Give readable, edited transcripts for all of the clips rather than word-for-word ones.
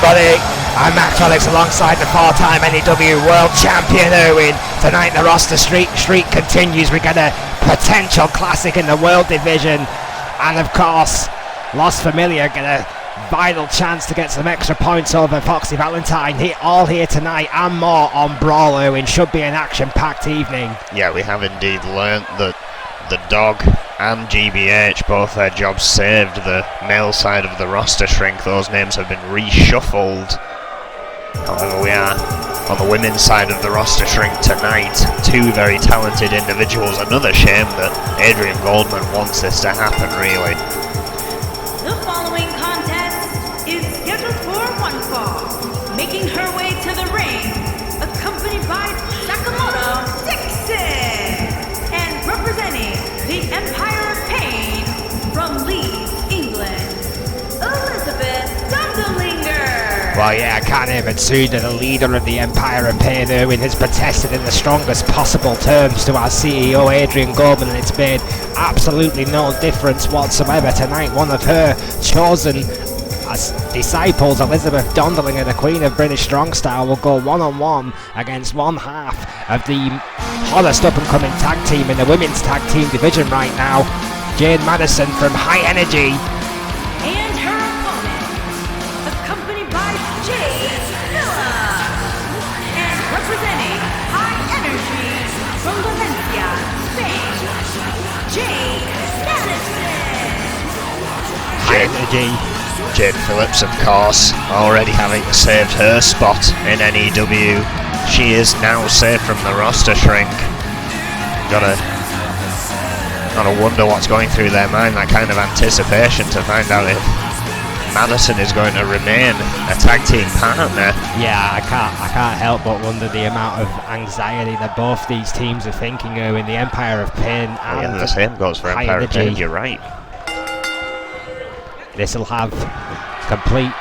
everybody. I'm Max Alex alongside the four-time N.E.W World Champion Erwin. Tonight the roster streak continues. We get a potential classic in the World Division. And of course, Familia get a vital chance to get some extra points over Foxy Valentine. All here tonight and more on Brawl, Erwin. Should be an action-packed evening. Yeah, we have indeed learnt that the Dog and GBH, both their jobs saved the male side of the roster shrink. Those names have been reshuffled. However, we are on the women's side of the roster shrink tonight. Two very talented individuals. Another shame that Adrian Goldman wants this to happen, really. The following contest is scheduled for one fall. Making her way to the ring, accompanied by Sakamoto Dixon, and representing the Empire of Pain from Leeds, England, Elizabeth Dundelinger. Well, yeah, I can't even say that the leader of the Empire of Pain, Erwin, has protested in the strongest possible terms to our CEO, Adrian Goldman, and it's made absolutely no difference whatsoever tonight. One of her chosen as disciples, Elizabeth Dundelinger, the Queen of British Strong Style, will go one-on-one against one half of the hottest up-and-coming tag team in the women's tag team division right now, Jade Madison from High Energy. And her opponent, accompanied by Jade Miller, and representing High Energy from Valencia, Spain, Jade Madison. High Energy. Jade Phillips, of course, already having saved her spot in N.E.W. She is now safe from the roster shrink. Gotta wonder what's going through their mind, that kind of anticipation to find out if Madison is going to remain a tag team partner. Yeah, I can't help but wonder the amount of anxiety that both these teams are thinking of in the Empire of Pain. And yeah, the same goes for Empire of Pain, you're right. This will have complete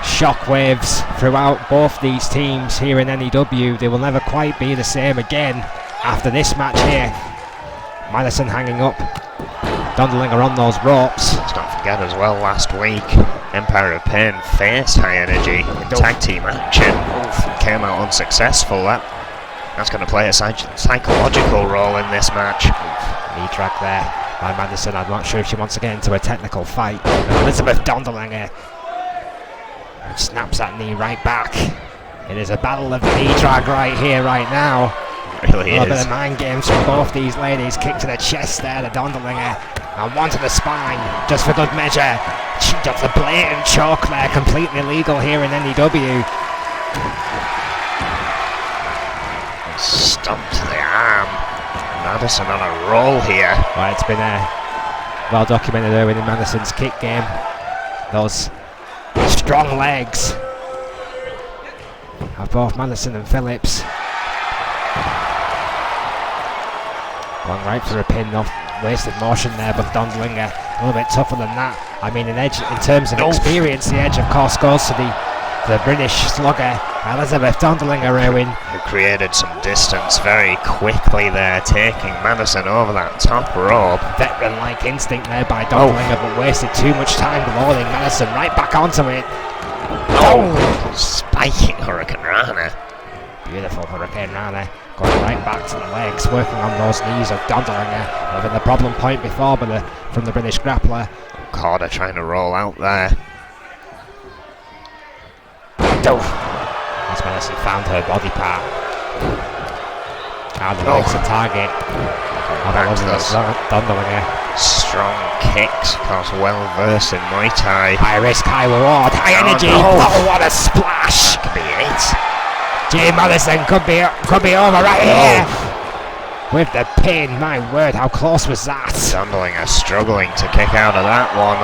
shockwaves throughout both these teams here in N.E.W. They will never quite be the same again after this match here. Madison hanging up, Dundelinger on those ropes. Let's not forget as well, last week Empire of Pain faced High Energy in tag team action. Came out unsuccessful. That's going to play a psychological role in this match. Knee drag there by Madison. I'm not sure if she wants to get into a technical fight. Elizabeth Dundelinger snaps that knee right back. It is a battle of knee drag right here, right now. It really a little is. bit of mind games from both these ladies. Kick to the chest there, the Dundelinger, and one to the spine, just for good measure. She does a blatant choke there, completely illegal here in N.E.W. Stomp to the arm. Madison on a roll here. Well, it's been well documented there in Madison's kick game. Those strong legs of both Madison and Phillips. Going right for a pin, no wasted motion there, but Dundelinger a little bit tougher than that. I mean, in terms of experience, the edge of course goes to the British slugger, Elizabeth Dundelinger, Erwin. Who created some distance very quickly there, taking Madison over that top rope. Veteran-like instinct there by Dundelinger, but wasted too much time loading Madison right back onto it. Spiking Hurricane Rana. Beautiful Hurricane Rana, going right back to the legs, working on those knees of Dundelinger. Having the problem point before from the British grappler. Corda trying to roll out there. As Madison found her body part. And the legs a target. Back to those Dundelinger. strong kicks, of course, well versed in Muay Thai. High risk, high reward, high energy. Oh, what a splash! Could be it. Jay Madison could be over right here. With the pin, my word, how close was that? Dundelinger struggling to kick out of that one.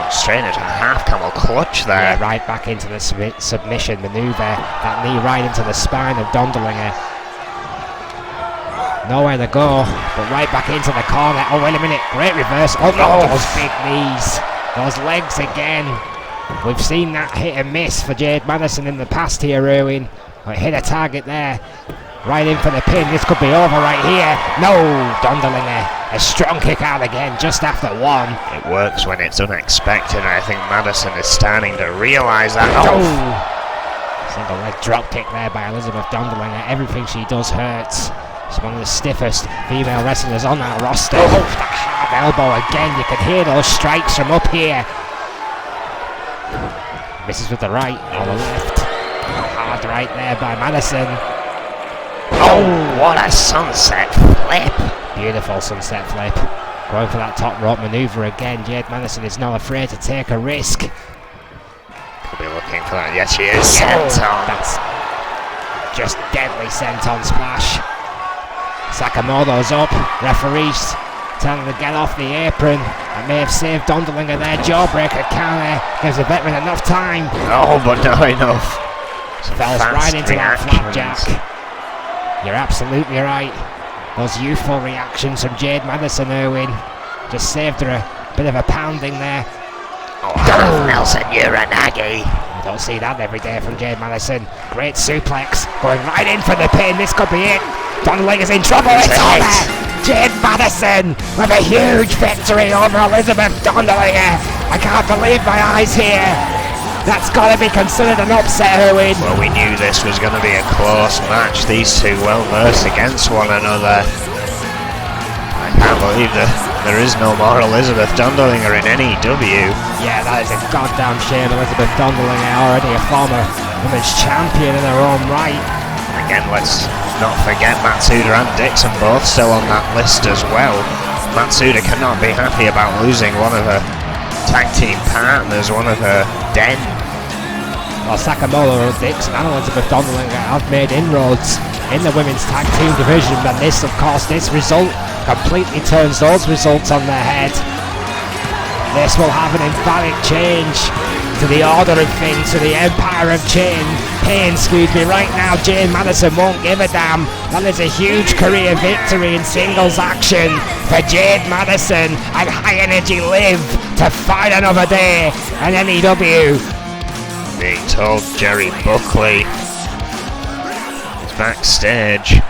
Straight into a half camel clutch there. Yeah, right back into the submission maneuver. That knee right into the spine of Dundelinger. Nowhere to go, but right back into the corner. Oh, wait a minute, great reverse. Oh no, those big knees. Those legs again. We've seen that hit and miss for Jade Madison in the past here, Erwin. Hit a target there. Right in for the pin. This could be over right here. No, Dondolinger. A strong kick out again, just after one. It works when it's unexpected, and I think Madison is starting to realise that. Oh! Single leg drop kick there by Elizabeth Dondolinger. Everything she does hurts. She's one of the stiffest female wrestlers on that roster. Oh, that hard elbow again. You can hear those strikes from up here. Misses with the right or the left. Hard right there by Madison. Oh, what a sunset flip. Beautiful sunset flip. Going for that top rope maneuver again. Jade Madison is not afraid to take a risk. Could be looking for that. Yes, she is. Senton. That's just deadly senton splash. Sakamoto's up. Referee's telling her to get off the apron. That may have saved Dondolinger there. Jawbreaker counter. Gives the veteran enough time. Oh, but not enough. Falls right into that flapjack. You're absolutely right. Those youthful reactions from Jade Madison, Irwin, just saved her a bit of a pounding there. Oh, Nelson Uranagi. You don't see that every day from Jade Madison. Great suplex, going right in for the pin. This could be it. Dondolinger in trouble. It's over. Jade Madison with a huge victory over Elizabeth Dondolinger. I can't believe my eyes here. That's got to be considered an upset, Irwin. Well, we knew this was going to be a close match. These two well versed against one another. I can't believe that there is no more Elizabeth Dondolinger in N.E.W. Yeah, that is a goddamn shame. Elizabeth Dondolinger, already a former women's champion in her own right. Again, let's not forget Matsuda and Dixon both still on that list as well. Matsuda cannot be happy about losing one of her tag team partners, one of her den. Well, Sakamoto, Dixon and Elizabeth Dondolinger have made inroads in the women's tag team division, but this, of course, this result completely turns those results on their head. This will have an emphatic change to the order of things, to the Empire of Pain, right now. Jade Madison won't give a damn. That is a huge career victory in singles action for Jade Madison, and High Energy Live to fight another day in N.E.W. Being told Jerry Buckley is backstage.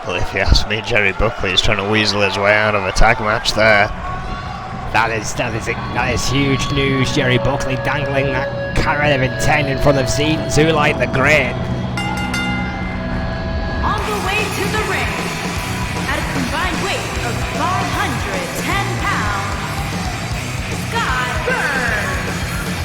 Well, if you ask me, Jerry Buckley is trying to weasel his way out of a tag match there. That is huge news. Jerry Buckley dangling that carrot of intent in front of Zulite the Great. On the way to the ring, at a combined weight of 510 pounds, Scott Burns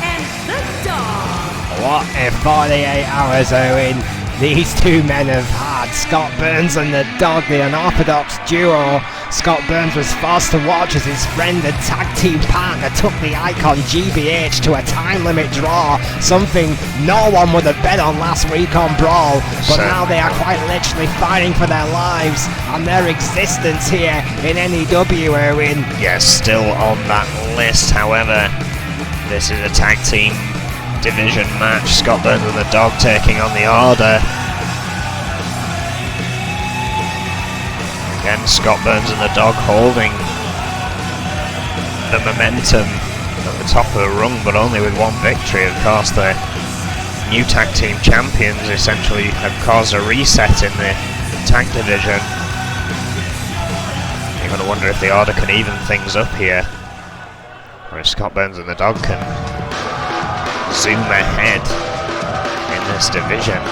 and the Dog. What a 48 hours, Owen. These two men have had. Scott Burns and the Dog, the unorthodox duo. Scott Burns was forced to watch as his friend and tag team partner took the icon GBH to a time limit draw, something no one would have bet on last week on Brawl, but now they are quite literally fighting for their lives and their existence here in N.E.W. Erwin. Yes, still on that list, however, this is a tag team division match. Scott Burns and the Dog taking on the Order. Again, Scott Burns and the Dog holding the momentum at the top of the rung, but only with one victory. Of course, the new tag team champions essentially have caused a reset in the tag division. You're going to wonder if the Order can even things up here, or if Scott Burns and the Dog can zoom ahead in this division.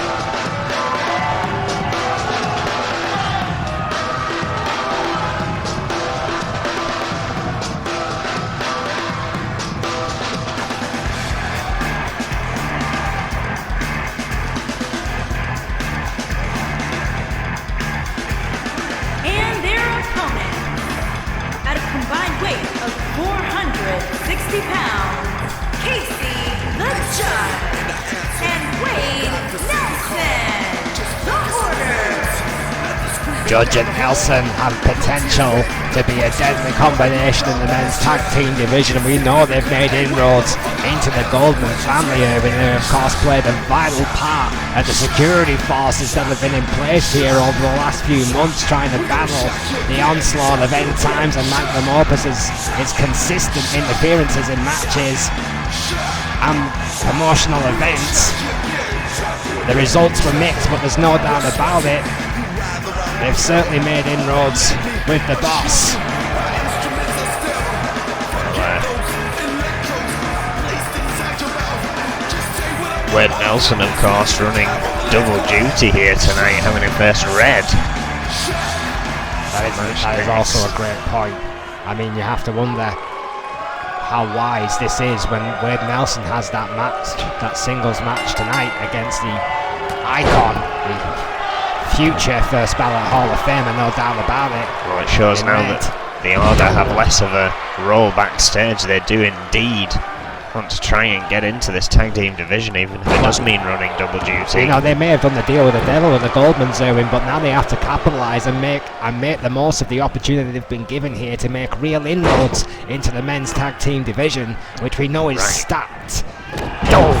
Judge and Nelson have potential to be a deadly combination in the men's tag team division. We know they've made inroads into the Goldman family, and they of course played a vital part of the security forces that have been in place here over the last few months, trying to battle the onslaught of N.E.W and Magnum Opus's consistent interferences in matches and promotional events. The results were mixed, but there's no doubt about it. They've certainly made inroads with the boss. Wade Nelson, of course, running double duty here tonight, having to face Red. That is also a great point. I mean, you have to wonder how wise this is when Wade Nelson has that match, that singles match tonight against the icon, the future first ballot Hall of Famer, no doubt about it. Well, it shows now that the Order have less of a role backstage. They do indeed want to try and get into this tag team division, even if it does mean running double duty. You know, they may have done the deal with the devil with the Goldmans, Erwin, but now they have to capitalise and make the most of the opportunity they've been given here to make real inroads into the men's tag team division, which we know is stacked. Oh!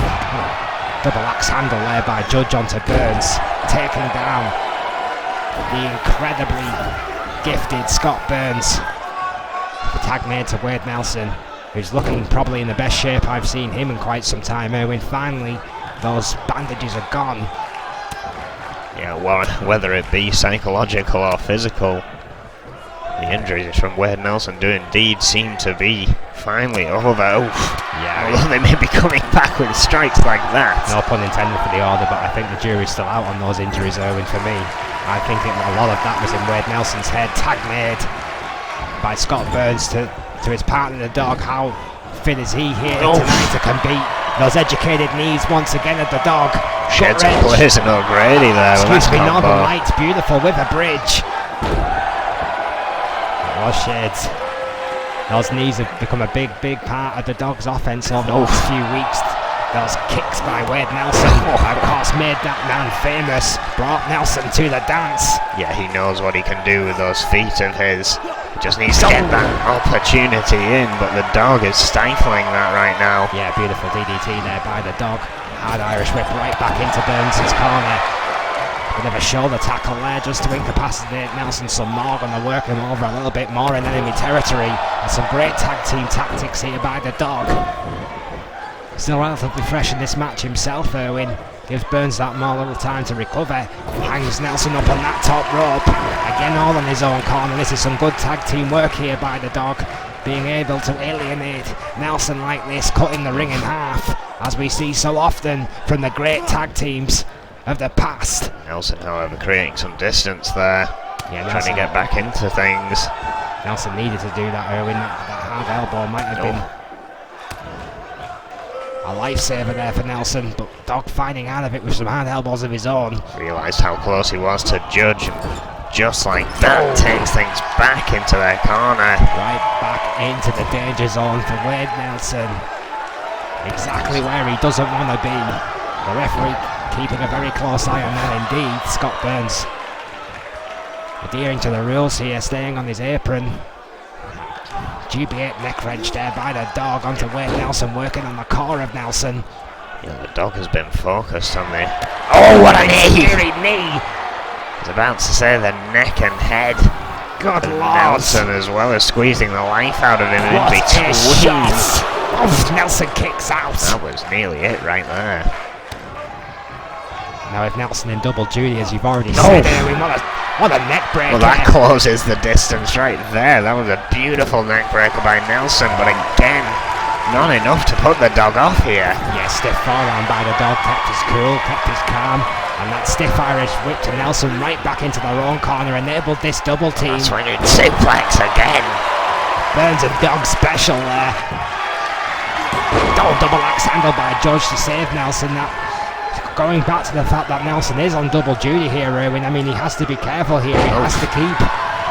Double axe handle there by Judge onto Burns, taking down the incredibly gifted Scott Burns. The tag made to Wade Nelson, who's looking probably in the best shape I've seen him in quite some time. Erwin, finally those bandages are gone. Yeah, well, whether it be psychological or physical, the injuries from Wade Nelson do indeed seem to be finally over. Oof. Yeah, although they may be coming back with strikes like that. No pun intended for the Order, but I think the jury's still out on those injuries, Erwin, for me. I think a lot of that was in Wade Nelson's head. Tag made by Scott Burns to his partner, the Dog. How fit is he here tonight to compete? Those educated knees once again at the Dog. Sheds of Blaze and O'Grady there. Excuse me, Northern Lights, beautiful with a bridge. Oh, Sheds. Those knees have become a big part of the Dog's offense over the last few weeks. Those kicks by Wade Nelson, of course, made that man famous. Brought Nelson to the dance. Yeah, he knows what he can do with those feet of his. Just needs to get that opportunity in, but the Dog is stifling that right now. Yeah, beautiful DDT there by the Dog. Hard Irish whip right back into Burns' corner. Bit of a shoulder tackle there just to incapacitate Nelson some more. Going to work him over a little bit more in enemy territory. And some great tag team tactics here by the Dog. Still relatively fresh in this match himself, Erwin. Gives Burns that more little time to recover. Hangs Nelson up on that top rope. Again, all on his own corner. This is some good tag team work here by the Dog. Being able to alienate Nelson like this, cutting the ring in half, as we see so often from the great tag teams of the past. Nelson, however, creating some distance there. Yeah, trying to get back into things. Nelson needed to do that, Erwin. That hard elbow might have been a lifesaver there for Nelson, but Dog finding out of it with some hard elbows of his own. Realised how close he was to Judge, and just like that takes things back into their corner. Right back into the danger zone for Wade Nelson. Exactly where he doesn't want to be. The referee keeping a very close eye on that indeed. Scott Burns adhering to the rules here, staying on his apron. GB8 neck wrench there by the Dog onto Wade Nelson, working on the core of Nelson. Yeah, the Dog has been focused on the... Oh, what a scary knee! I was about to say the neck and head. Good Lord. Nelson, as well as squeezing the life out of him in between. Oh, Nelson kicks out. That was nearly it right there. Now with Nelson in double duty, as you've already said, Erwin, what a neck breaker. Well, that closes the distance right there. That was a beautiful neck breaker by Nelson, but again, not enough to put the Dog off here. Yeah, stiff forearm by the Dog, kept his cool, kept his calm, and that stiff Irish whip to Nelson right back into their own corner enabled this double team. Swinging suplex again. Burns a Dog special there. Double axe handle by Judge to save Nelson. That going back to the fact that Nelson is on double duty here, Erwin. I mean, he has to be careful here. He has to keep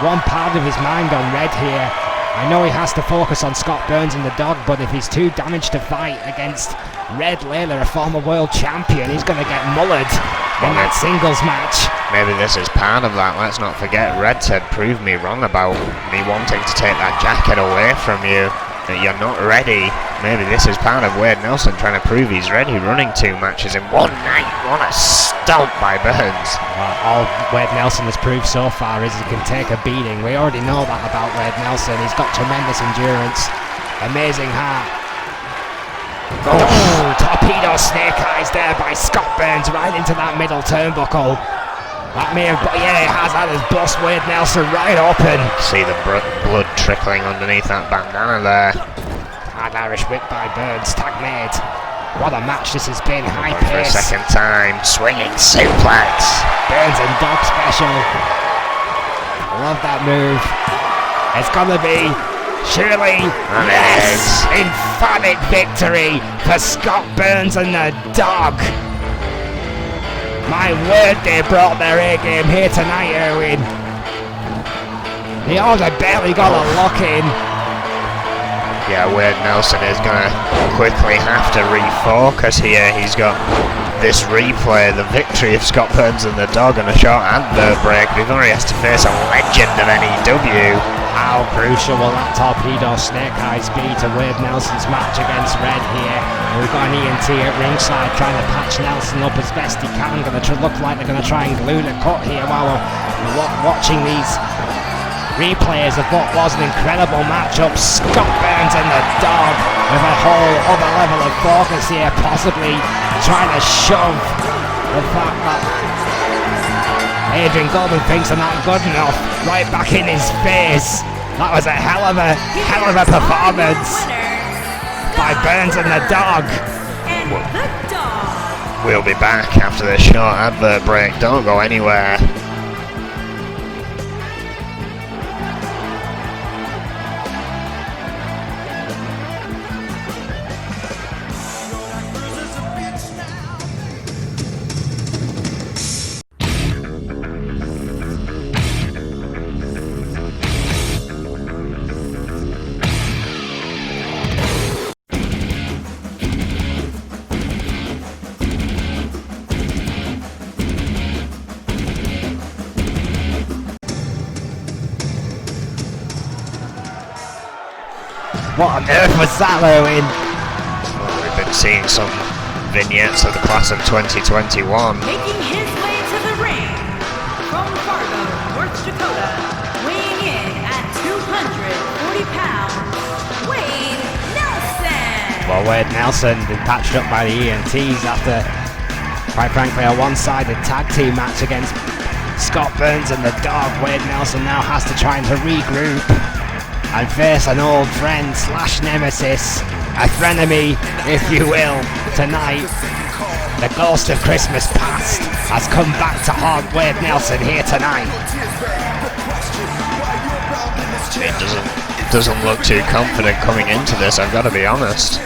one part of his mind on Red here. I know he has to focus on Scott Burns and the Dog, but if he's too damaged to fight against Red Layla, a former world champion, he's going to get mullered in that singles match. maybe this is part of that. Let's not forget, Red said, prove me wrong about me wanting to take that jacket away from you, that you're not ready. Maybe this is part of Wade Nelson trying to prove he's ready, running 2 matches in one night. What a stomp by Burns. Well, all Wade Nelson has proved so far is he can take a beating. We already know that about Wade Nelson. He's got tremendous endurance, amazing heart. Oh, torpedo snake eyes there by Scott Burns right into that middle turnbuckle. That may have, yeah, it has had his bust Wade Nelson right open. See the blood trickling underneath that bandana there. Hard Irish whip by Burns, tag made. What a match this has been, high For a pace. second time, swinging suplex. Burns and dog special. Love that move. It's gonna be surely yes, emphatic victory for Scott Burns and the dog. My word, they brought their A game here tonight, Erwin. The order barely got a lock in. Yeah, Wade Nelson is gonna quickly have to refocus here. He's got this replay, the victory of Scott Burns and the dog, and a short advert break before he has to face a legend of N.E.W. How crucial will that torpedo snake eyes be to Wade Nelson's match against Red here? And we've got an ENT at ringside trying to patch Nelson up as best he can. Look like they're going to try and glue the cut here while we're watching these replays of what was an incredible matchup. Scott Burns and the dog with a whole other level of focus here, possibly trying to shove the fact that Adrian Goldman thinks they're not good enough right back in his face. That was a hell of a performance by Burns and the dog. And the dog. We'll be back after this short advert break. Don't go anywhere. What on earth was that, Owen? Well, we've been seeing some vignettes of the class of 2021. Making his way to the ring from Fargo, North Dakota, weighing in at 240 pounds, Wade Nelson. Well, Wade Nelson been patched up by the ENTs after, quite frankly, a one-sided tag team match against Scott Burns and the dog. Wade Nelson now has to try and to regroup and face an old friend / nemesis, a frenemy, if you will, tonight. The ghost of Christmas past has come back to haunt Wade Nelson here tonight. It doesn't look too confident coming into this, I've got to be honest.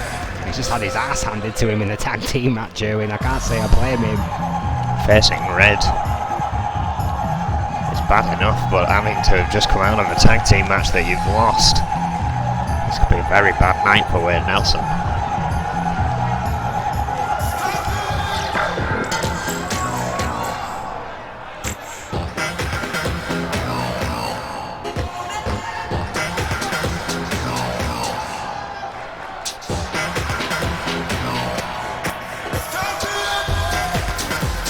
He's just had his ass handed to him in the tag team match, Owen. I can't say I blame him. Facing Red. It's bad enough, but having to have just come out of a tag team match that you've lost, this could be a very bad night for Wade Nelson.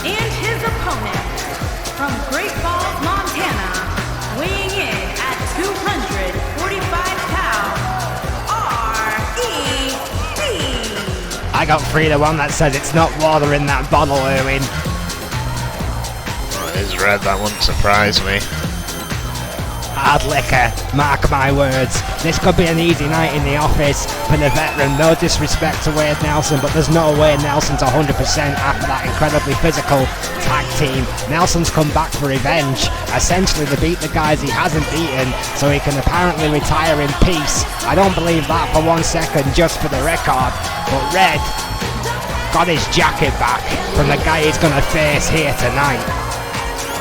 And his opponent from Great Falls, Montana, weighing in at 245 pounds, R.E.D. I got 3 to 1 that says it's not water in that bottle, Owen. Well, it is Red, that wouldn't surprise me. Hard liquor, mark my words. This could be an easy night in the office for the veteran. No disrespect to Wade Nelson, but there's no way Nelson's 100% after that incredibly physical tag team. Nelson's come back for revenge, essentially to beat the guys he hasn't beaten, so he can apparently retire in peace. I don't believe that for 1 second, just for the record. But Red got his jacket back from the guy he's going to face here tonight.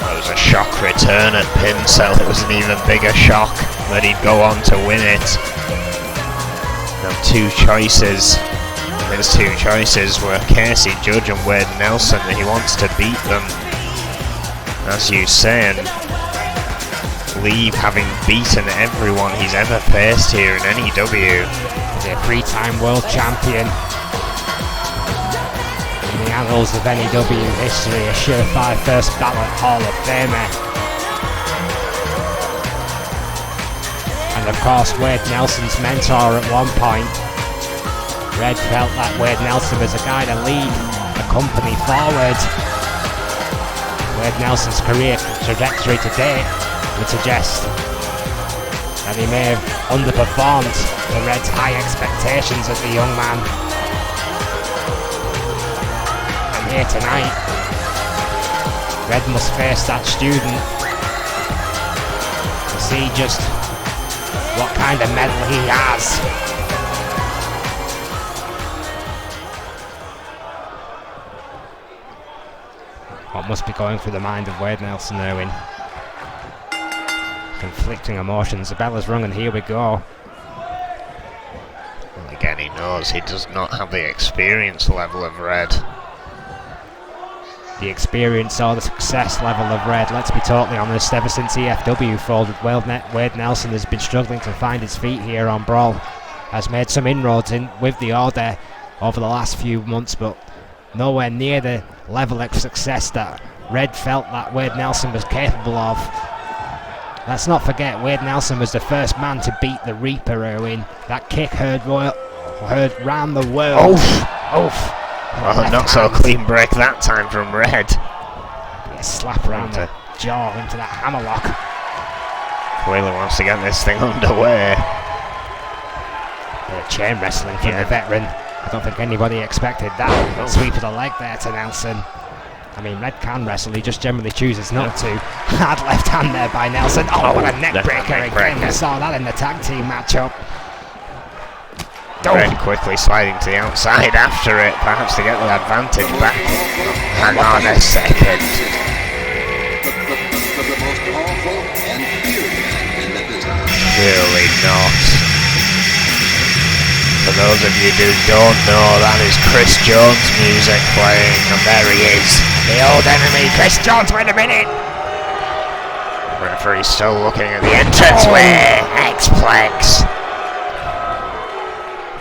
It was a shock return at Pincel. It was an even bigger shock that he'd go on to win it. Now 2 choices. His 2 choices were Casey Judge and Wade Nelson. He wants to beat them. as you say, and leave having beaten everyone he's ever faced here in N.E.W. He's a 3-time world champion. In the annals of N.E.W. history, a surefire first ballot Hall of Famer. And of course, Wade Nelson's mentor at one point. Red felt that Wade Nelson was a guy to lead the company forward. Wade Nelson's career trajectory to date would suggest that he may have underperformed the Reds' high expectations of the young man. And here tonight, Red must face that student to see just what kind of medal he has. What must be going through the mind of Wade Nelson, Erwin? Conflicting emotions. The bell has rung and here we go. Well, again, he knows he does not have the experience level of Red. The experience or the success level of Red, let's be totally honest, ever since EFW folded, Wade Nelson has been struggling to find his feet here on Brawl. Has made some inroads in with the order over the last few months, but nowhere near the level of success that Red felt that Wade Nelson was capable of. Let's not forget, Wade Nelson was the first man to beat the Reaper, Erwin. That kick heard round the world. Oof. Well, not so clean break that time from Red. A slap around the jaw into that hammerlock. Clearly wants to get this thing underway. Chain wrestling from the veteran. I don't think anybody expected that. Sweep of the leg there to Nelson. I mean, Red can wrestle, he just generally chooses not to. Hard left hand there by Nelson. Oh, what a neck breaker again. We saw that in the tag team matchup. Red quickly sliding to the outside after it, perhaps to get the advantage back. Hang on a second. Surely not. For those of you who don't know, that is Chris Jones' music playing, and there he is. The old enemy, Chris Jones, wait a minute! Referee's still looking at the entranceway. X-Plex.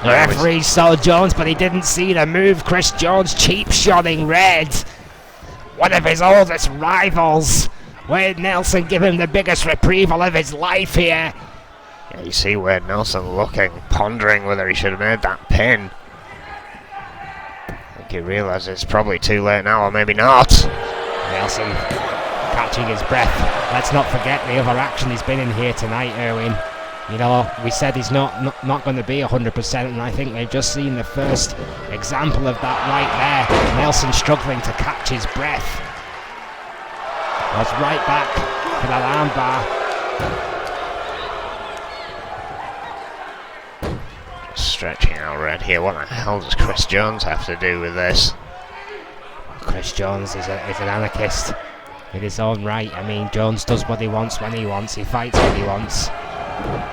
The referee saw Jones, but he didn't see the move. Chris Jones cheap-shotting Red. One of his oldest rivals. Wade Nelson give him the biggest retrieval of his life here. Yeah, you see Wade Nelson looking, pondering whether he should have made that pin. I think he realises it's probably too late now, or maybe not. Nelson catching his breath. Let's not forget the other action he's been in here tonight, Erwin. You know, we said he's not going to be 100%, and I think they've just seen the first example of that right there. Nelson struggling to catch his breath. Was right back for that armbar. Stretching out Red here. What the hell does Chris Jones have to do with this? Chris Jones is an anarchist in his own right. I mean, Jones does what he wants when he wants. He fights what he wants.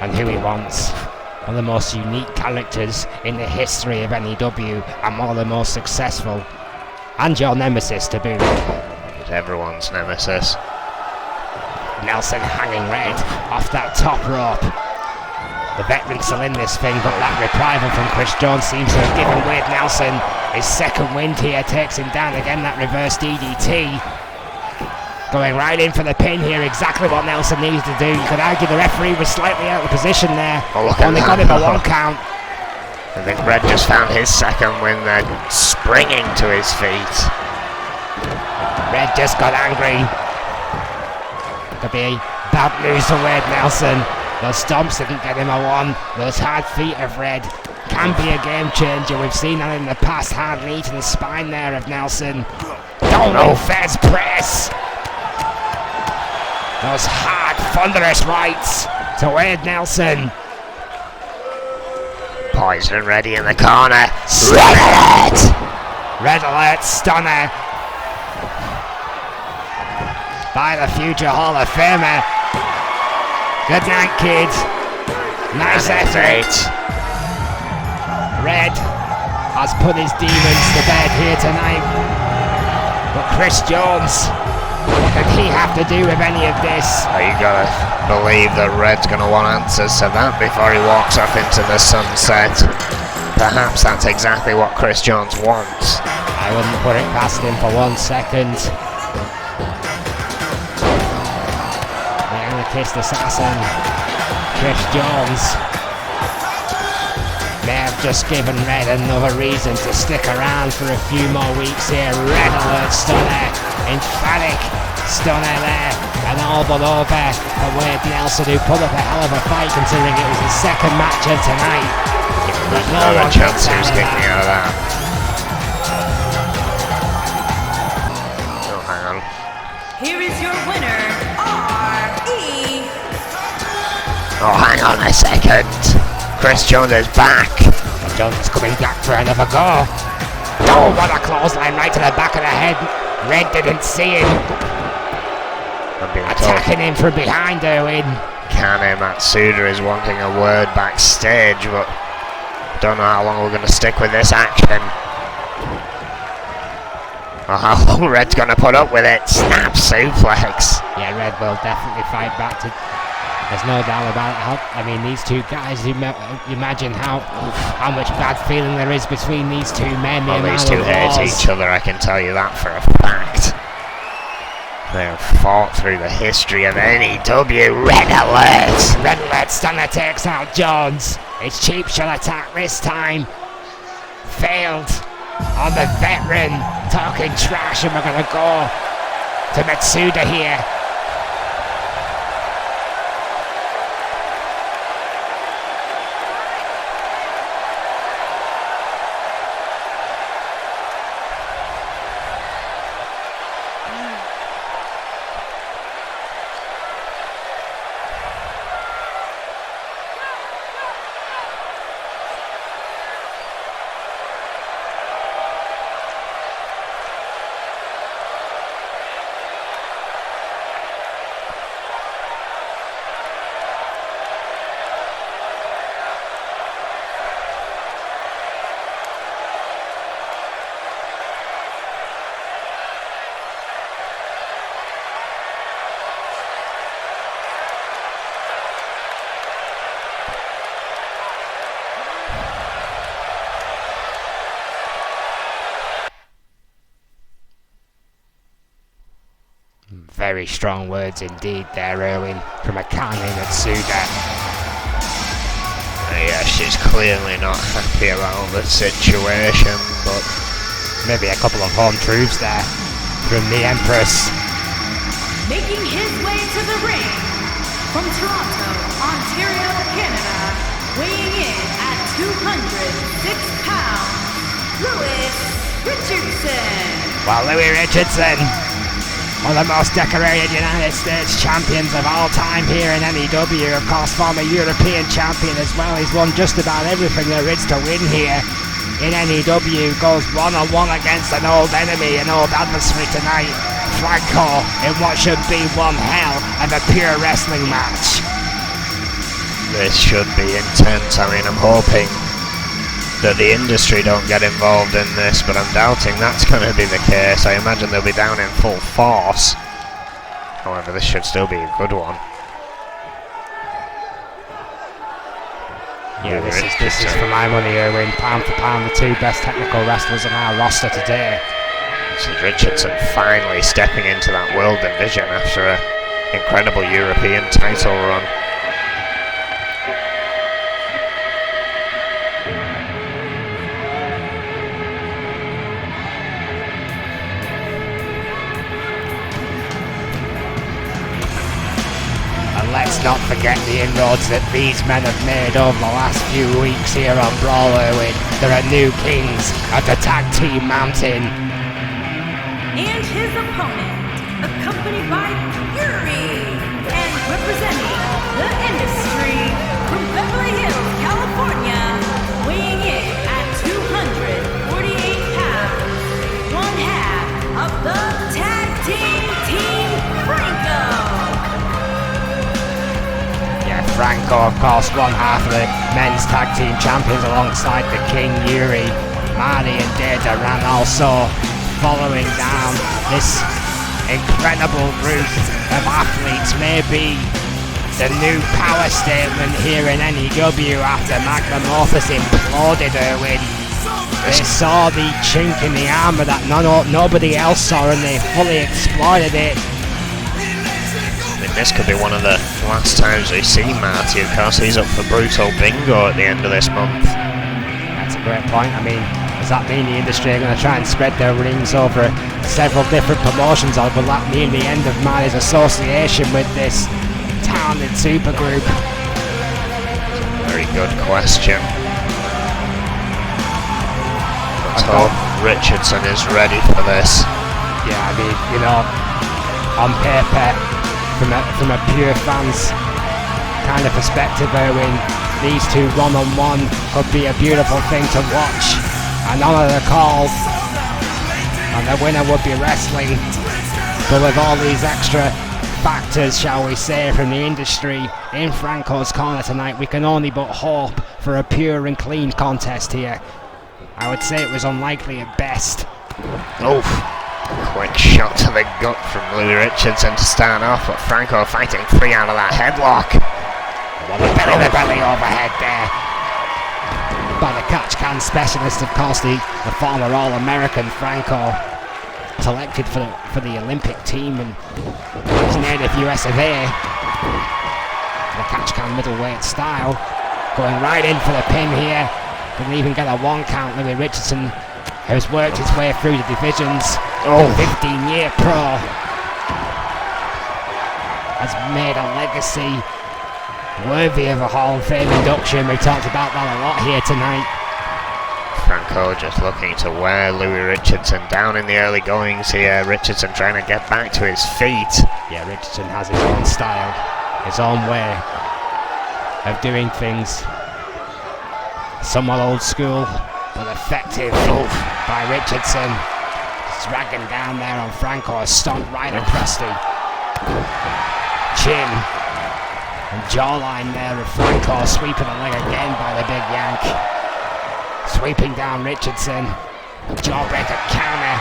And who he wants. One of the most unique characters in the history of N.E.W. and one of the most successful. And your nemesis to boot. He's everyone's nemesis. Nelson hanging Red off that top rope. The veteran's still in this thing, but that reprival from Chris Jones seems to have given Wade Nelson his second wind here. Takes him down again, that reverse DDT. Going right in for the pin here, exactly what Nelson needs to do. You could argue the referee was slightly out of position there. Only got him a 1 count. I think Red just found his second win there, springing to his feet. Red just got angry. Could be bad news for Wade Nelson. Those stomps didn't get him a 1. Those hard feet of Red can be a game changer. We've seen that in the past. Hard knee to the spine there of Nelson. Don't Fez press. Those hard, thunderous rights to Wade Nelson. Poison ready in the corner. Red alert! Red alert stunner by the future Hall of Famer. Good night, kids. Nice effort. Red has put his demons to bed here tonight. But Chris Jones, what did he have to do with any of this? Oh, you gotta believe that Red's gonna want answers to that before he walks off into the sunset. Perhaps that's exactly what Chris Jones wants. I wouldn't put it past him for 1 second. The anarchist assassin, Chris Jones, may have just given Red another reason to stick around for a few more weeks here. Red alert stunner, emphatic stunner there, and all but over for Wade Nelson, who put up a hell of a fight considering it was his second match of tonight. There's no chance he was kicking out of that. Oh, hang on. Here is your winner, R.E. Oh, hang on a second. Chris Jones is back. Jones is coming back for another go. Oh, what a clothesline right to the back of the head. Red didn't see him. Attacking him from behind, Erwin. Kane Matsuda is wanting a word backstage, but don't know how long we're going to stick with this action. Or how long Red's going to put up with it. Snap suplex. Yeah, Red will definitely fight back to... There's no doubt about it. I mean, these two guys, you imagine how much bad feeling there is between these two men. Well, these two hate each other, I can tell you that for a fact. They have fought through the history of N.E.W. Red Alert! Red Alert stunner takes out Jones. His cheap shot attack this time failed on the veteran, talking trash, and we're going to go to Matsuda here. Very strong words indeed there, Erwin, from a Kane Matsuda. Yeah, she's clearly not happy about the situation, but maybe a couple of home truths there from the Empress. Making his way to the ring from Toronto, Ontario, Canada, weighing in at 206 pounds, Louis Richardson. Well, Louis Richardson, one of the most decorated United States champions of all time here in N.E.W. Of course, former European champion as well. He's won just about everything there is to win here in N.E.W. Goes one-on-one against an old enemy, an old adversary tonight, Franco, in what should be one hell of a pure wrestling match. This should be intense. I mean, I'm hoping that the industry don't get involved in this, but I'm doubting that's going to be the case. I imagine they'll be down in full force. However, this should still be a good one. Yeah, this is for my money, Erwin. Pound for pound, the two best technical wrestlers on our roster today. This is Richardson finally stepping into that world division after an incredible European title run. Let's not forget the inroads that these men have made over the last few weeks here on Brawl, Erwin. There are new kings of the tag team mountain. And his opponent, accompanied by Yuri, and representing the industry from Beverly Hills, California, weighing in at 248 pounds, one half of the tag team Franco. Franco, of course, one half of the men's tag team champions alongside the King Yuri. Marty and Data ran also following down this incredible group of athletes may be the new power statement here in N.E.W. after Magnum Opus imploded Erwin. They saw the chink in the armour that nobody else saw, and they fully exploited it. I mean, this could be one of the last times we see Marty, of course. He's up for Brutal Bingo at the end of this month. That's a great point. I mean, does that mean the industry are going to try and spread their rings over several different promotions, or will that mean the end of Marty's association with this talented supergroup? Very good question. Let's hope Richardson is ready for this. Yeah, I mean, you know, on paper, from a pure fans kind of perspective, Owen, these two one-on-one could be a beautiful thing to watch and honour the call, and the winner would be wrestling. But with all these extra factors, shall we say, from the industry in Franco's corner tonight, we can only but hope for a pure and clean contest here. I would say it was unlikely at best. Oof. Quick shot to the gut from Louis Richardson to start off, but Franco fighting free out of that headlock. What a belly overhead there by the catch can specialist, of course, the former All-American Franco, selected for the Olympic team in his native US of A. The catch can middleweight style, going right in for the pin here. Didn't even get a one count. Louis Richardson has worked his way through the divisions. 15-year pro, has made a legacy worthy of a Hall of Fame induction. We talked about that a lot here tonight. Franco just looking to wear Louis Richardson down in the early goings here. Richardson trying to get back to his feet. Yeah, Richardson has his own style, his own way of doing things. Somewhat old school, but effective by Richardson. Dragging down there on Franco, a stomp right across the chin and jawline there of Franco, sweeping the leg again by the big yank. Sweeping down Richardson, jawbreaker counter.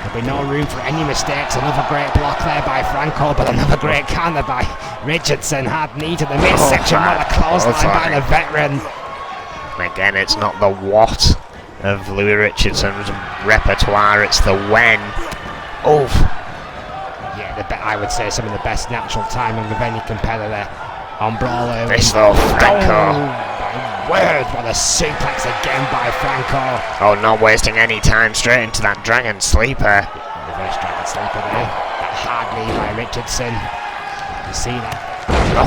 There'll be no room for any mistakes. Another great block there by Franco, but another great counter by Richardson. Hard knee to the midsection, what a clothesline by the veteran. Again, it's not the what of Louis Richardson's repertoire, it's the when. Oof. Yeah, I would say some of the best natural timing of any competitor on Brawl. This though, Franco. My word, what a suplex again by Franco. Oh, not wasting any time, straight into that Dragon Sleeper. Reverse Dragon Sleeper there. That hard knee by Richardson. You see that?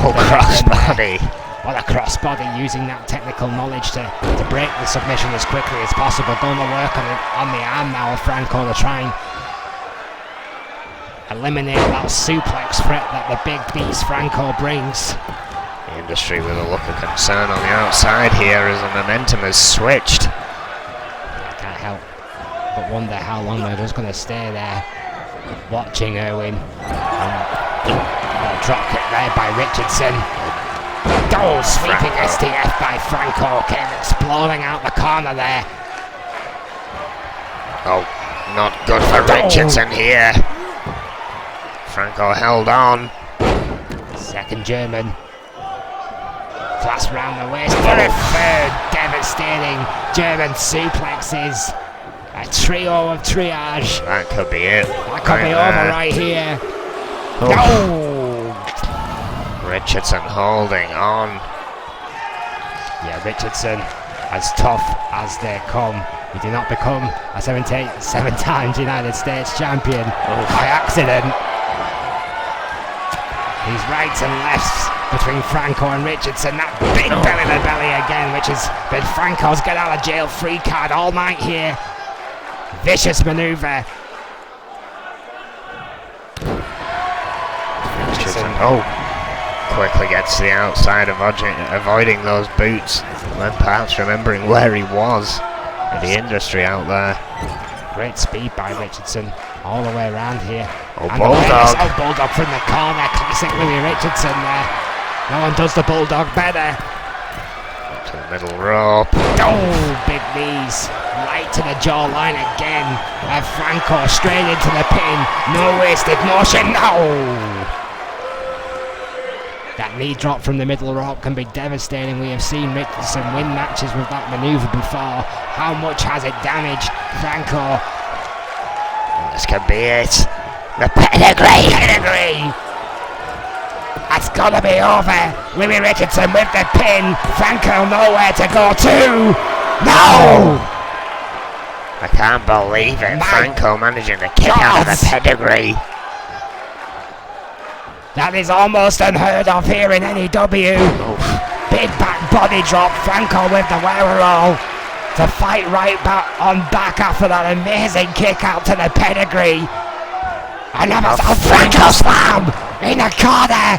Oh, crossbody. What a crossbody, using that technical knowledge to break the submission as quickly as possible. Done the work on the arm now of Franco to try and eliminate that suplex threat that the big beast Franco brings. The industry with a look of concern on the outside here as the momentum has switched. I can't help but wonder how long they're just going to stay there watching Erwin. Drop kick there by Richardson. Sweeping STF by Franco, came exploding out the corner there. Oh, not good for Richardson here. Franco held on. Second German. Clasp round the waist for a third devastating German suplexes. A trio of triage. That could be it. That could be over right here. Richardson holding on. Yeah, Richardson, as tough as they come. He did not become a 7 times United States champion by accident. These rights and lefts between Franco and Richardson. That big belly to belly again, which has been Franco's get out of jail free card all night here. Vicious maneuver. Richardson, quickly gets to the outside, avoiding those boots, and perhaps remembering where he was in the industry out there. Great speed by Richardson all the way around here. Bulldog. Bulldog from the corner. Classic Louis Richardson there. No one does the Bulldog better. To the middle rope. Oh, big knees. Right to the jawline again. And Franco straight into the pin. No wasted motion. No! That knee drop from the middle rope can be devastating. We have seen Richardson win matches with that manoeuvre before. How much has it damaged Franco? This could be it. The pedigree! That's gotta be over. Louis Richardson with the pin. Franco nowhere to go to. No! I can't believe it. My Franco managing to kick out of the pedigree. That is almost unheard of here in N.E.W. Big back body drop. Franco with the wherewithal to fight right back on back after that amazing kick out to the pedigree. Another Franco slam in the corner.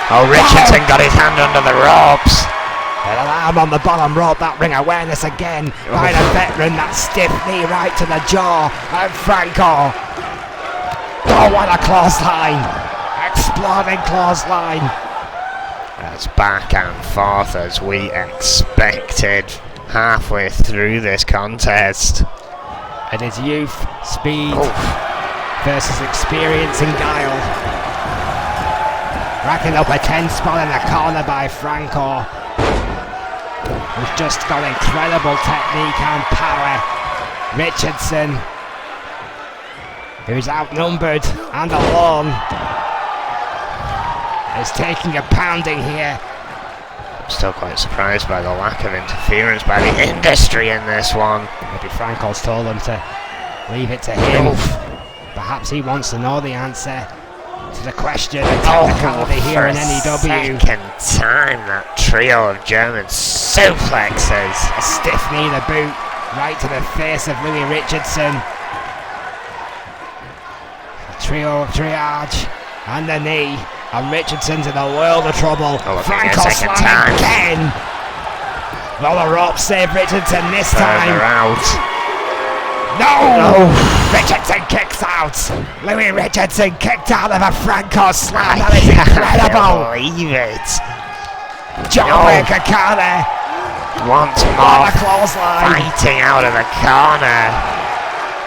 Oh, Richardson got his hand under the ropes. An alarm on the bottom rope. That ring awareness again by the veteran. That stiff knee right to the jaw. And Franco. Oh, what a clothesline. Exploding clothesline. As back and forth as we expected halfway through this contest. It is youth, speed versus experience and guile. Racking up a 10 spot in the corner by Franco. Who's just got incredible technique and power. Richardson, who's outnumbered and alone, is taking a pounding here. I'm still quite surprised by the lack of interference by the industry in this one. Maybe Franco's told them to leave it to him. Perhaps he wants to know the answer to the question of technicality here in N.E.W. Second time that trio of German suplexes. A stiff knee to boot, right to the face of Louis Richardson. A trio of triage and the knee. And Richardson's in a world of trouble. Franco slamming again. Well, the rope saved Richardson this time. Out. No! Richardson kicks out. Louis Richardson kicked out of a Franco slam. That is incredible. I can't believe it. Jawbreaker corner. Once more, a clothesline. fighting out of the corner.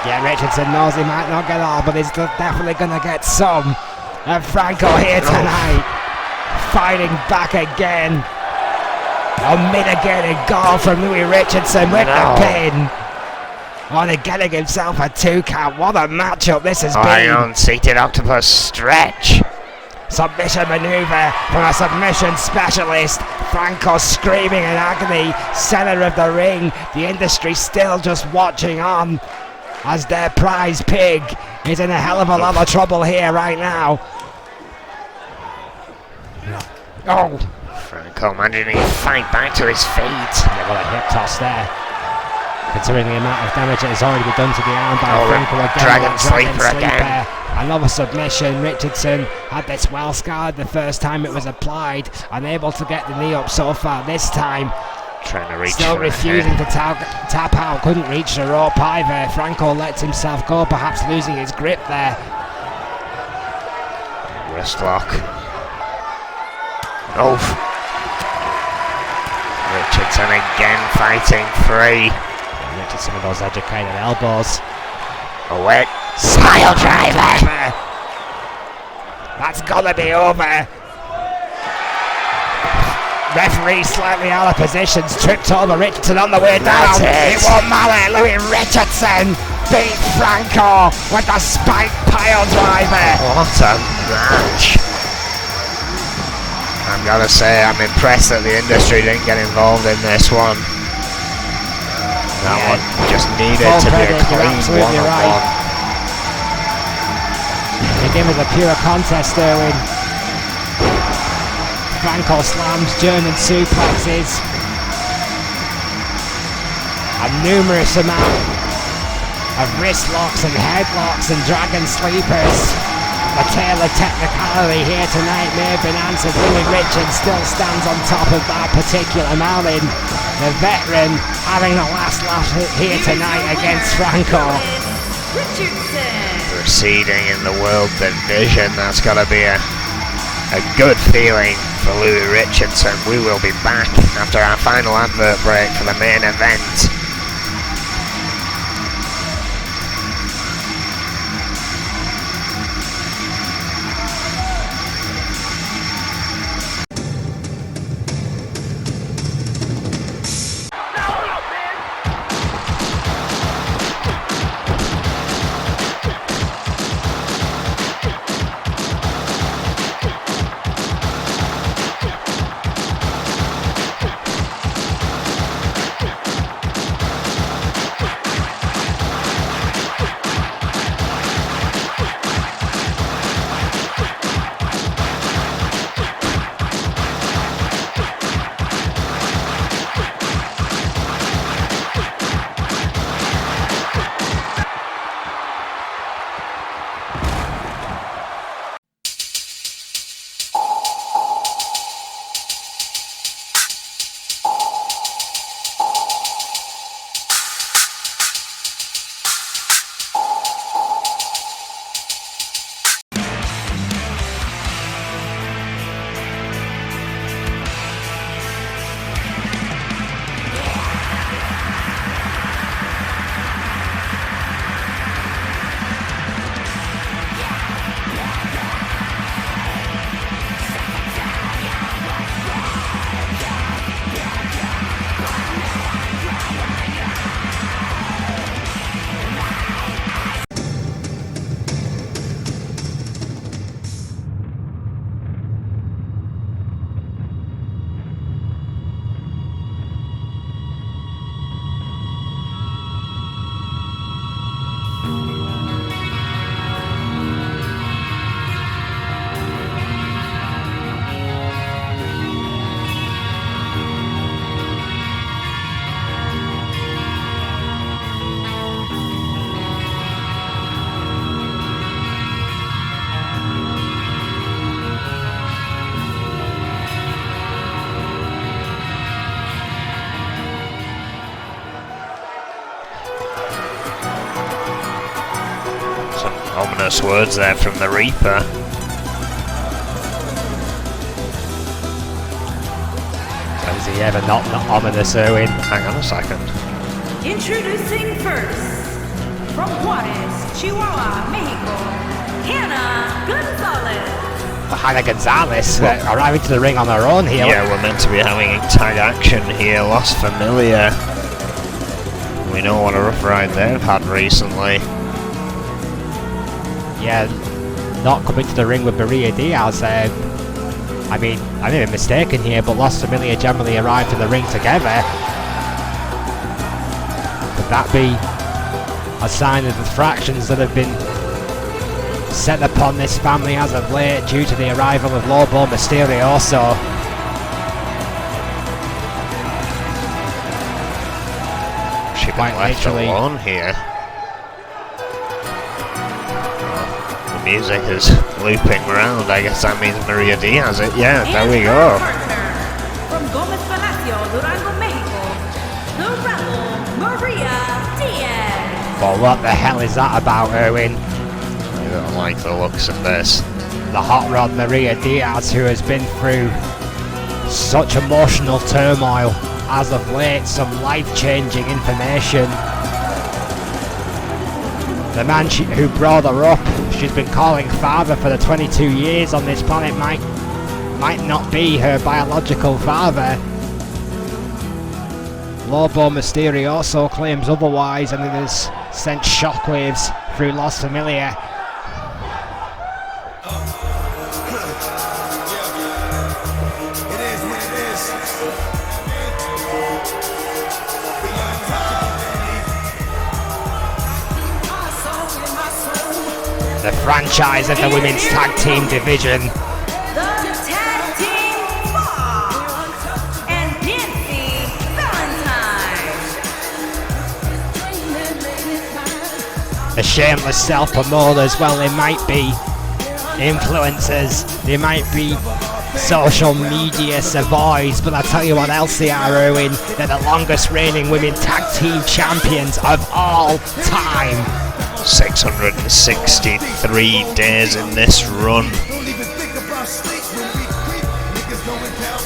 Yeah, Richardson knows he might not get all, but he's definitely going to get some. And Franco here tonight, fighting back again. A mitigated goal from Louis Richardson with the pin. Only getting himself a 2 count. What a matchup this has been. Iron seated octopus stretch. Submission maneuver from a submission specialist. Franco screaming in agony, center of the ring. The industry still just watching on as their prize pig is in a hell of a lot of trouble here right now. Oh, Franco managing to fight back to his feet. Yeah, what a hip toss there. Considering the amount of damage that has already been done to the arm by Franco again. Dragon sleeper again. Another submission. Richardson had this well scarred the first time it was applied. Unable to get the knee up so far this time. Trying to reach. Still refusing to tap out. Couldn't reach the rope either. Franco lets himself go, perhaps losing his grip there. Wrist lock. Oh. Richardson again fighting free. Richardson with those educated elbows. A wet smile driver. That's gotta be over. Referee slightly out of positions, tripped over Richardson on the way down. It won't matter. Louis Richardson beat Franco with the spike pile driver. What a match. I'm gonna say I'm impressed that the industry didn't get involved in this one. That one just needed to be a clean one-on-one. The game was a pure contest, Erwin. Franco slams, German suplexes, a numerous amount of wrist locks and headlocks and dragon sleepers. The tale of technicality here tonight may have been answered. Louis Richards still stands on top of that particular mountain. The veteran having the last laugh here tonight against Franco. Proceeding in the world division, that's got to be a good feeling for Louis Richardson. We will be back after our final advert break for the main event. Ominous words there from the Reaper. Is he ever not ominous, Erwin? Hang on a second. Introducing first, from Juarez, Chihuahua, Mexico, Hannah Gonzalez. Hannah Gonzalez arriving to the ring on her own here. Yeah, we're meant to be having a tag action here. Los Familia. We know what a rough ride they've had recently. Yeah, not coming to the ring with Maria Diaz. I mean, I may be mistaken here, but Los Familia generally arrive to the ring together. Could that be a sign of the fractions that have been set upon this family as of late due to the arrival of Lobo Mysterioso? She's been left alone here. Music is looping around. I guess that means Maria Diaz it. Yeah, there we go. From Gomez Palacio, Durango, Mexico, the rebel Maria Diaz. Well, what the hell is that about, Erwin? I don't like the looks of this. The hot rod Maria Diaz, who has been through such emotional turmoil as of late, some life-changing information. The man who brought her up, she's been calling father for the 22 years on this planet, might not be her biological father. Lobo Mysterioso claims otherwise, and it has sent shockwaves through Los Familia. The franchise of the women's tag team division. The tag team Fox and Nancy Valentines. The shameless self-promoters, well, they might be influencers, they might be social media savoys, but I'll tell you what else they are, Erwin. They're the longest reigning women tag team champions of all time. 663 days in this run.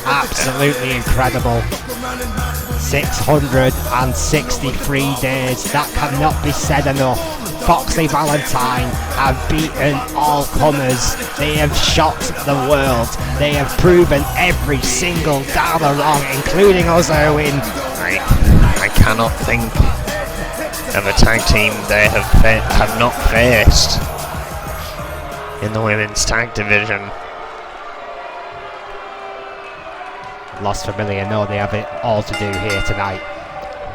Absolutely incredible. 663 days, that cannot be said enough. Foxy Valentine have beaten all comers. They have shocked the world. They have proven every single dollar wrong, including us, Erwin. I cannot think of a tag team they have not faced in the women's tag division. Lost Familia know they have it all to do here tonight.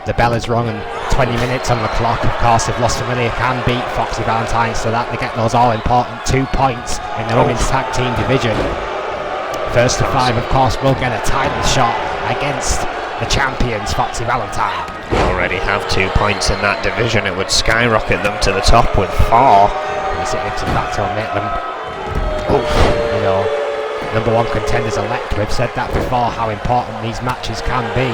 The bell is rung and 20 minutes on the clock. Of course, if Lost Familia can beat Foxy Valentines, so that they get those all-important 2 points in the women's tag team division. First to 5, of course, will get a title shot against the champions, Foxy Valentine. Already have 2 points in that division. It would skyrocket them to the top with 4. Yes, it is, in fact, to make them, you know, #1 contenders elect. We've said that before, how important these matches can be.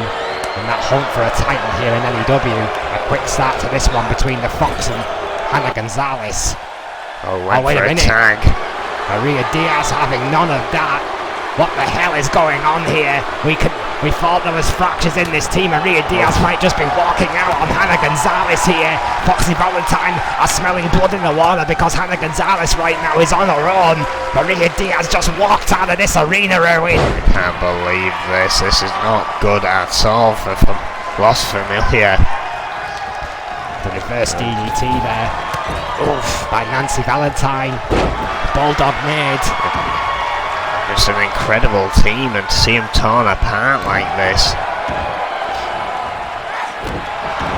And that hunt for a title here in N.E.W. A quick start to this one between the Fox and Hannah Gonzalez. Wait for a tag. Maria Diaz having none of that. What the hell is going on here? We thought there was fractures in this team. Maria Diaz might just be walking out on Hannah Gonzalez here. Foxy Valentine are smelling blood in the water because Hannah Gonzalez right now is on her own. Maria Diaz just walked out of this arena, Erwin. I can't believe this. This is not good at all for Lost Familia. The reverse DDT there. Oof, by Nancy Valentine. Bulldog made. Just an incredible team, and to see them torn apart like this.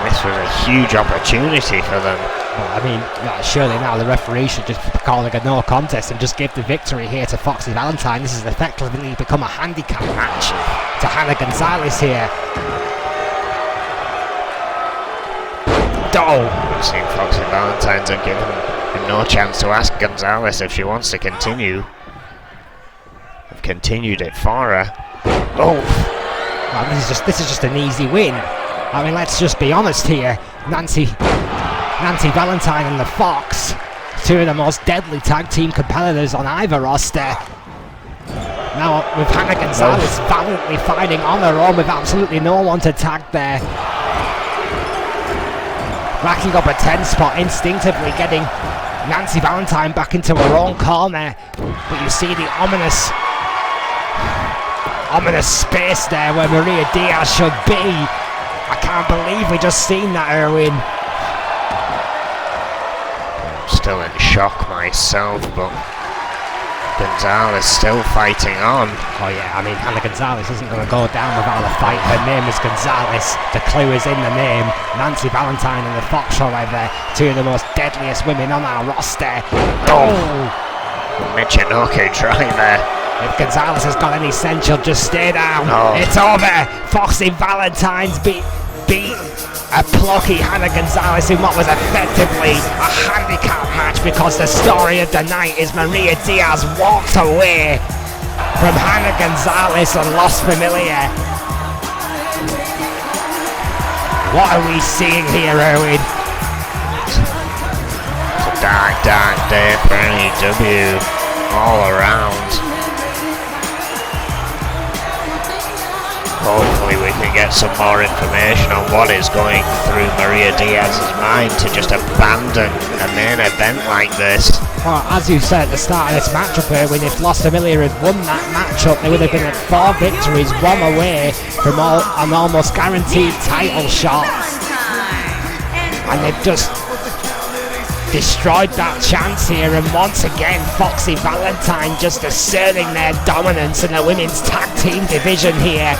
This was a huge opportunity for them. Well, I mean, surely now the referee should just be calling a no contest and just give the victory here to Foxy Valentine. This has effectively become a handicap match to Hannah Gonzalez here. It seems Foxy Valentines have given him no chance to ask Gonzalez if she wants to continue. They've continued it for her. Well, this is just an easy win. I mean, let's just be honest here. Nancy Valentine and the Fox, 2 of the most deadly tag team competitors on either roster. Now with Hannah Gonzalez valiantly fighting on her own with absolutely no one to tag there. Racking up a 10 spot, instinctively getting Nancy Valentine back into her own corner. But you see the ominous space there where Maria Diaz should be. I can't believe we just seen that, Erwin. I'm still in shock myself, but Gonzalez still fighting on. Oh yeah, I mean, Hannah Gonzalez isn't going to go down without a fight. Her name is Gonzalez. The clue is in the name. Nancy Valentine and the Fox, however, 2 of the most deadliest women on our roster. Michinoku driver. If Gonzalez has got any sense, she'll just stay down. It's over. Foxy Valentine's beat a plucky Hannah Gonzalez in what was effectively a handicap match, because the story of the night is Maria Diaz walked away from Hannah Gonzalez and Lost Familia. What are we seeing here, Erwin? It's a dark day for N.E.W. all around. Hopefully we can get some more information on what is going through Maria Diaz's mind to just abandon a main event like this. Well, as you said at the start of this matchup, Erwin, if Lost Familia had won that matchup, they would have been at 4 victories, 1 away from an almost guaranteed title shot. And they've just destroyed that chance here, and once again Foxy Valentine just asserting their dominance in the women's tag team division here.